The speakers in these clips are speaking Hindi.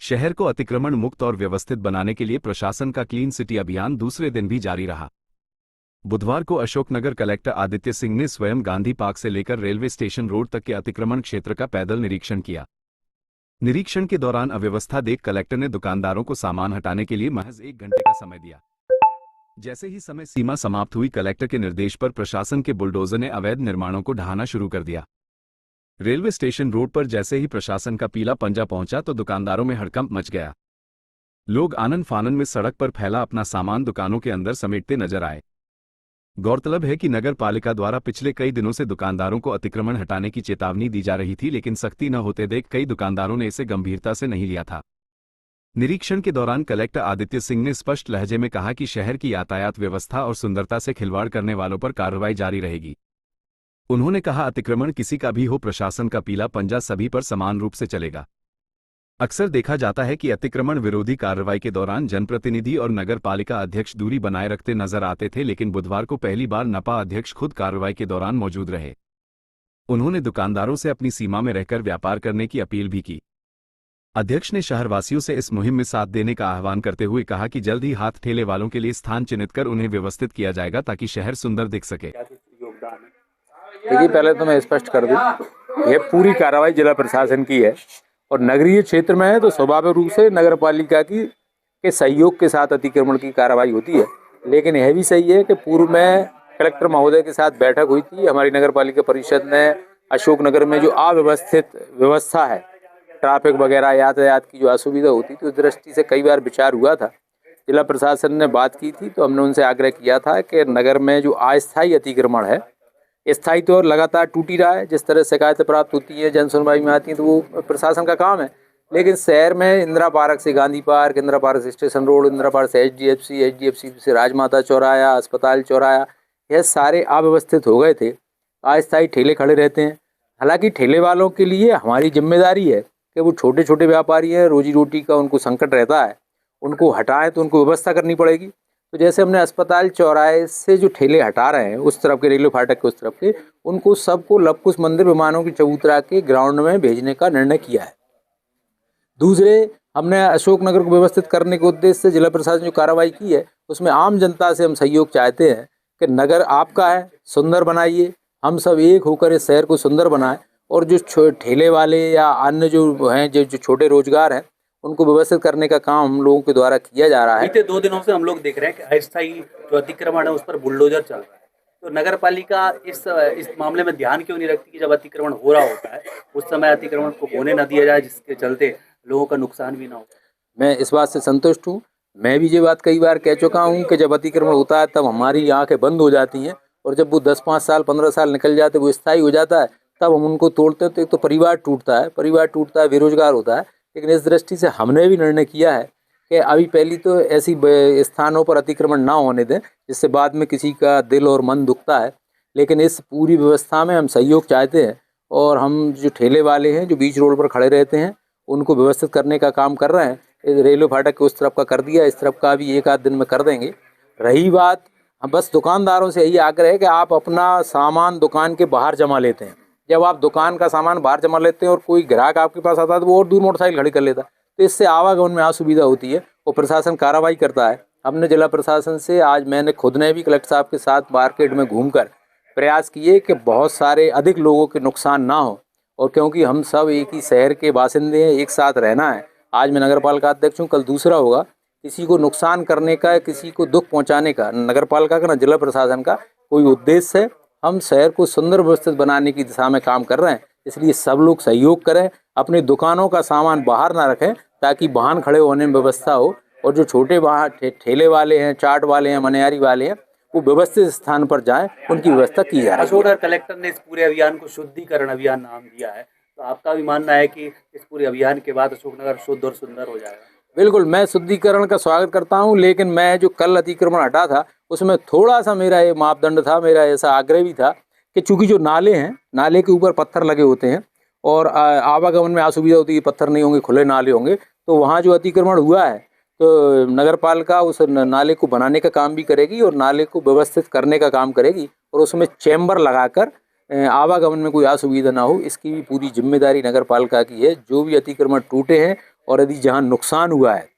शहर को अतिक्रमण मुक्त और व्यवस्थित बनाने के लिए प्रशासन का क्लीन सिटी अभियान दूसरे दिन भी जारी रहा। बुधवार को अशोकनगर कलेक्टर आदित्य सिंह ने स्वयं गांधी पार्क से लेकर रेलवे स्टेशन रोड तक के अतिक्रमण क्षेत्र का पैदल निरीक्षण किया। निरीक्षण के दौरान अव्यवस्था देख कलेक्टर ने दुकानदारों को सामान हटाने के लिए महज 1 घंटे का समय दिया। जैसे ही समय सीमा समाप्त हुई, कलेक्टर के निर्देश पर प्रशासन के बुलडोजर ने अवैध निर्माणों को ढहाना शुरू कर दिया। रेलवे स्टेशन रोड पर जैसे ही प्रशासन का पीला पंजा पहुंचा तो दुकानदारों में हड़कंप मच गया। लोग आनन फानन में सड़क पर फैला अपना सामान दुकानों के अंदर समेटते नजर आए। गौरतलब है कि नगर पालिका द्वारा पिछले कई दिनों से दुकानदारों को अतिक्रमण हटाने की चेतावनी दी जा रही थी, लेकिन सख्ती न होते देख कई दुकानदारों ने इसे गंभीरता से नहीं लिया था। निरीक्षण के दौरान कलेक्टर आदित्य सिंह ने स्पष्ट लहजे में कहा कि शहर की यातायात व्यवस्था और सुंदरता से खिलवाड़ करने वालों पर कार्रवाई जारी रहेगी। उन्होंने कहा, अतिक्रमण किसी का भी हो, प्रशासन का पीला पंजा सभी पर समान रूप से चलेगा। अक्सर देखा जाता है कि अतिक्रमण विरोधी कार्रवाई के दौरान जनप्रतिनिधि और नगर पालिका अध्यक्ष दूरी बनाए रखते नजर आते थे, लेकिन बुधवार को पहली बार नपा अध्यक्ष खुद कार्रवाई के दौरान मौजूद रहे। उन्होंने दुकानदारों से अपनी सीमा में रहकर व्यापार करने की अपील भी की। अध्यक्ष ने शहरवासियों से इस मुहिम में साथ देने का आह्वान करते हुए कहा कि जल्द ही हाथ ठेले वालों के लिए स्थान चिन्हित कर उन्हें व्यवस्थित किया जाएगा ताकि शहर सुंदर दिख सके। देखिए, पहले तो मैं स्पष्ट कर दूं, यह पूरी कार्रवाई जिला प्रशासन की है और नगरीय क्षेत्र में है तो स्वाभाविक रूप से नगर पालिका के सहयोग के साथ अतिक्रमण की कार्रवाई होती है। लेकिन यह भी सही है कि पूर्व में कलेक्टर महोदय के साथ बैठक हुई थी हमारी नगर पालिका परिषद ने। अशोकनगर में जो अव्यवस्थित व्यवस्था है, ट्रैफिक वगैरह यातायात की जो असुविधा होती थी, उस दृष्टि से कई बार विचार हुआ था। जिला प्रशासन ने बात की थी तो हमने उनसे आग्रह किया था कि नगर में जो अस्थायी अतिक्रमण है, स्थायी तो लगातार टूट ही रहा है। जिस तरह शिकायतें प्राप्त होती है, जन सुनवाई में आती हैं, तो वो प्रशासन का काम है। लेकिन शहर में इंदिरा पार्क से गांधी पार्क, इंदिरा पार्क से स्टेशन रोड, इंदिरा पार्क से एचडीएफसी से राजमाता चौराया, अस्पताल चौराया, यह सारे अव्यवस्थित हो गए थे। अस्थायी ठेले खड़े रहते हैं। हालांकि ठेले वालों के लिए हमारी जिम्मेदारी है कि वो छोटे छोटे व्यापारी हैं, रोजी रोटी का उनको संकट रहता है, उनको हटाएं तो उनको व्यवस्था करनी पड़ेगी। तो जैसे हमने अस्पताल चौराहे से जो ठेले हटा रहे हैं, उस तरफ के रेलवे फाटक के उस तरफ के, उनको सबको लवकुश मंदिर विमानों की चबूतरा के ग्राउंड में भेजने का निर्णय किया है। दूसरे, हमने अशोकनगर को व्यवस्थित करने के उद्देश्य से जिला प्रशासन जो कार्रवाई की है, उसमें आम जनता से हम सहयोग चाहते हैं कि नगर आपका है, सुंदर बनाइए, हम सब एक होकर इस शहर को सुंदर बनाएं। और जो ठेले वाले या अन्य जो हैं, जो छोटे रोजगार हैं, उनको व्यवस्थित करने का काम हम लोगों के द्वारा किया जा रहा है। बीते 2 दिनों से हम लोग देख रहे हैं कि अस्थायी जो अतिक्रमण है उस पर बुलडोजर चल रहा है। तो नगर पालिका इस मामले में ध्यान क्यों नहीं रखती कि जब अतिक्रमण हो रहा होता है उस समय अतिक्रमण को होने न दिया जाए, जिसके चलते लोगों का नुकसान भी ना हो। मैं इस बात से संतुष्ट हूँ। मैं भी ये बात कई बार कह चुका हूँ कि जब अतिक्रमण होता है तब हमारी आंखें बंद हो जाती हैं, और जब वो 10-5 साल 15 साल निकल जाते, वो स्थायी हो जाता है, तब हम उनको तोड़ते हैं। तो एक तो परिवार टूटता है, बेरोजगार होता है। लेकिन इस दृष्टि से हमने भी निर्णय किया है कि अभी पहली तो ऐसी स्थानों पर अतिक्रमण ना होने दें जिससे बाद में किसी का दिल और मन दुखता है। लेकिन इस पूरी व्यवस्था में हम सहयोग चाहते हैं, और हम जो ठेले वाले हैं जो बीच रोड पर खड़े रहते हैं, उनको व्यवस्थित करने का काम कर रहे हैं। रेलवे फाटक के उस तरफ का कर दिया, इस तरफ का भी 1 आध दिन में कर देंगे। रही बात, हम बस दुकानदारों से यही आग्रह है कि आप अपना सामान दुकान के बाहर जमा लेते हैं। जब आप दुकान का सामान बाहर जमा लेते हैं और कोई ग्राहक आपके पास आता है तो वो और दूर मोटरसाइकिल खड़ी कर लेता है, तो इससे आवागमन में असुविधा होती है और प्रशासन कार्रवाई करता है। हमने जिला प्रशासन से, आज मैंने खुद ने भी कलेक्टर साहब के साथ मार्केट में घूमकर प्रयास किए कि बहुत सारे अधिक लोगों के नुकसान ना हो, और क्योंकि हम सब एक ही शहर के बासिंदे हैं, एक साथ रहना है। आज मैं नगर पालिका अध्यक्ष हूँ, कल दूसरा होगा। किसी को नुकसान करने का, किसी को दुख पहुँचाने का नगर पालिका का, न जिला प्रशासन का कोई उद्देश्य है। हम शहर को सुंदर व्यवस्थित बनाने की दिशा में काम कर रहे हैं, इसलिए सब लोग सहयोग करें, अपनी दुकानों का सामान बाहर ना रखें ताकि वाहन खड़े होने में व्यवस्था हो। और जो छोटे वाहन ठेले वाले हैं, चाट वाले हैं, मनिहारी वाले हैं, वो व्यवस्थित स्थान पर जाएं, उनकी व्यवस्था की जाए। अशोकनगर कलेक्टर ने इस पूरे अभियान को शुद्धिकरण अभियान नाम दिया है, तो आपका भी मानना है कि इस पूरे अभियान के बाद अशोकनगर शुद्ध और सुंदर हो जाएगा? बिल्कुल, मैं शुद्धिकरण का स्वागत करता हूं, लेकिन मैं जो कल अतिक्रमण हटा था उसमें थोड़ा सा मेरा ये मापदंड था, मेरा ऐसा आग्रह भी था कि चूंकि जो नाले हैं, नाले के ऊपर पत्थर लगे होते हैं और आवागमन में असुविधा होती है, पत्थर नहीं होंगे, खुले नाले होंगे, तो वहाँ जो अतिक्रमण हुआ है तो नगर पालिका उस नाले को बनाने का काम भी करेगी और नाले को व्यवस्थित करने का काम करेगी, और उसमें चैम्बर लगाकर आवागमन में कोई असुविधा ना हो, इसकी भी पूरी जिम्मेदारी नगर पालिका की है। जो भी अतिक्रमण टूटे हैं और यदि जहाँ नुकसान हुआ है,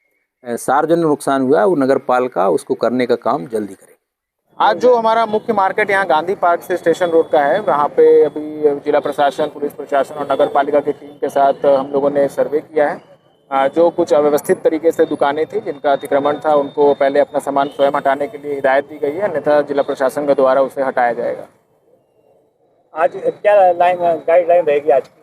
सार्वजनिक नुकसान हुआ है, वो नगर पालिका उसको करने का काम जल्दी करे। आज जो हमारा मुख्य मार्केट यहाँ गांधी पार्क से स्टेशन रोड का है, वहाँ पे अभी जिला प्रशासन, पुलिस प्रशासन और नगर पालिका की टीम के साथ हम लोगों ने सर्वे किया है। जो कुछ अव्यवस्थित तरीके से दुकानें थी जिनका अतिक्रमण था, उनको पहले अपना सामान स्वयं हटाने के लिए हिदायत दी गई है, अन्यथा जिला प्रशासन के द्वारा उसे हटाया जाएगा। आज क्या गाइडलाइन रहेगी आज की?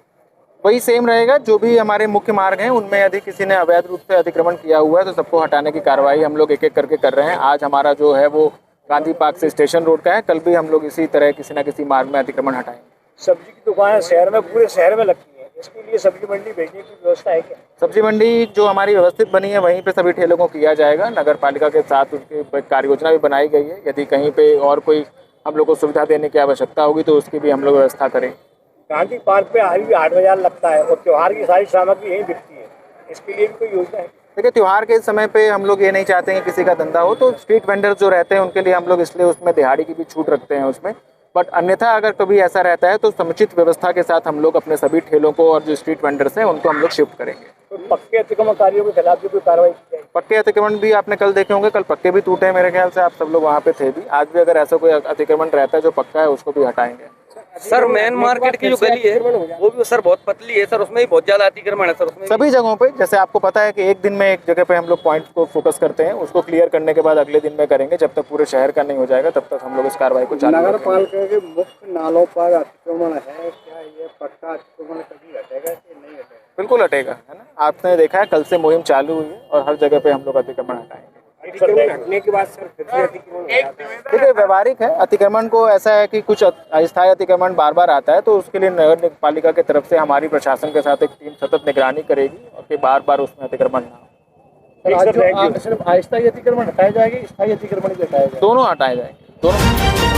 वही सेम रहेगा, जो भी हमारे मुख्य मार्ग हैं उनमें यदि किसी ने अवैध रूप से अतिक्रमण किया हुआ है तो सबको हटाने की कार्रवाई हम लोग एक एक करके कर रहे हैं। आज हमारा जो है वो गांधी पार्क से स्टेशन रोड का है, कल भी हम लोग इसी तरह किसी न किसी मार्ग में अतिक्रमण हटाएंगे। सब्जी की दुकानें शहर में, पूरे शहर में लगती है, इसके लिए सब्जी मंडी भेजने की व्यवस्था है क्या? सब्जी मंडी जो हमारी व्यवस्थित बनी है वहीं पे सभी ठेलों को किया जाएगा। नगर पालिका के साथ उसकी कार्य योजना भी बनाई गई है। यदि कहीं पे और कोई हम लोग को सुविधा देने की आवश्यकता होगी तो उसकी भी हम लोग व्यवस्था करें। गांधी पार्क पे आज भी 8 बाजार लगता है और त्योहार की सारी सामग्री यहीं बिकती है, इसके लिए भी कोई योजना है? देखिए, त्यौहार के समय पे हम लोग ये नहीं चाहते हैं कि किसी का धंधा हो, तो स्ट्रीट वेंडर जो रहते हैं उनके लिए हम लोग इसलिए उसमें दिहाड़ी की भी छूट रखते हैं उसमें। बट अन्यथा अगर कभी ऐसा रहता है तो समुचित व्यवस्था के साथ हम लोग अपने सभी ठेलों को और जो स्ट्रीट वेंडर्स हैं उनको हम लोग शिफ्ट करेंगे। तो पक्के अतिक्रमणकारियों के खिलाफ भी कोई कार्रवाई की जाएगी? पक्के अतिक्रमण भी आपने कल देखे होंगे, कल पक्के भी टूटे हैं मेरे ख्याल से, आप सब लोग वहाँ पे थे भी। आज भी अगर ऐसा कोई अतिक्रमण रहता है जो पक्का है उसको भी हटाएंगे। सर मेन मार्केट की जो गली है वो भी सर बहुत पतली है सर, उसमें भी बहुत ज्यादा अतिक्रमण है सर। उसमें सभी जगहों पे, जैसे आपको पता है कि एक दिन में एक जगह पे हम लोग पॉइंट को फोकस करते हैं, उसको क्लियर करने के बाद अगले दिन में करेंगे। जब तक पूरे शहर का नहीं हो जाएगा तब तक हम लोग इस कार्रवाई को चालू नगर रखेंगे। पालिका के मुख्य नालों पर अतिक्रमण है, क्या ये पक्का अतिक्रमण कभी हटेगा कि नहीं हटेगा? बिल्कुल हटेगा, है ना। आपने देखा है कल से मुहिम चालू हुई है और हर जगह पे हम लोग अतिक्रमण हटाएंगे। अतिक्रमण हटने के बाद सर फिर से अतिक्रमण देखिए, व्यवहारिक है अतिक्रमण को, ऐसा है कि कुछ अस्थायी अतिक्रमण बार बार आता है तो उसके लिए नगर पालिका की तरफ से हमारी प्रशासन के साथ एक टीम सतत निगरानी करेगी और कि बार बार उसमें अतिक्रमण ना हो। सिर्फ अस्थायी अतिक्रमण हटाए जाएंगे, स्थायी अतिक्रमण भी हटाए जाएंगे? दोनों हटाए जाएंगे, दोनों।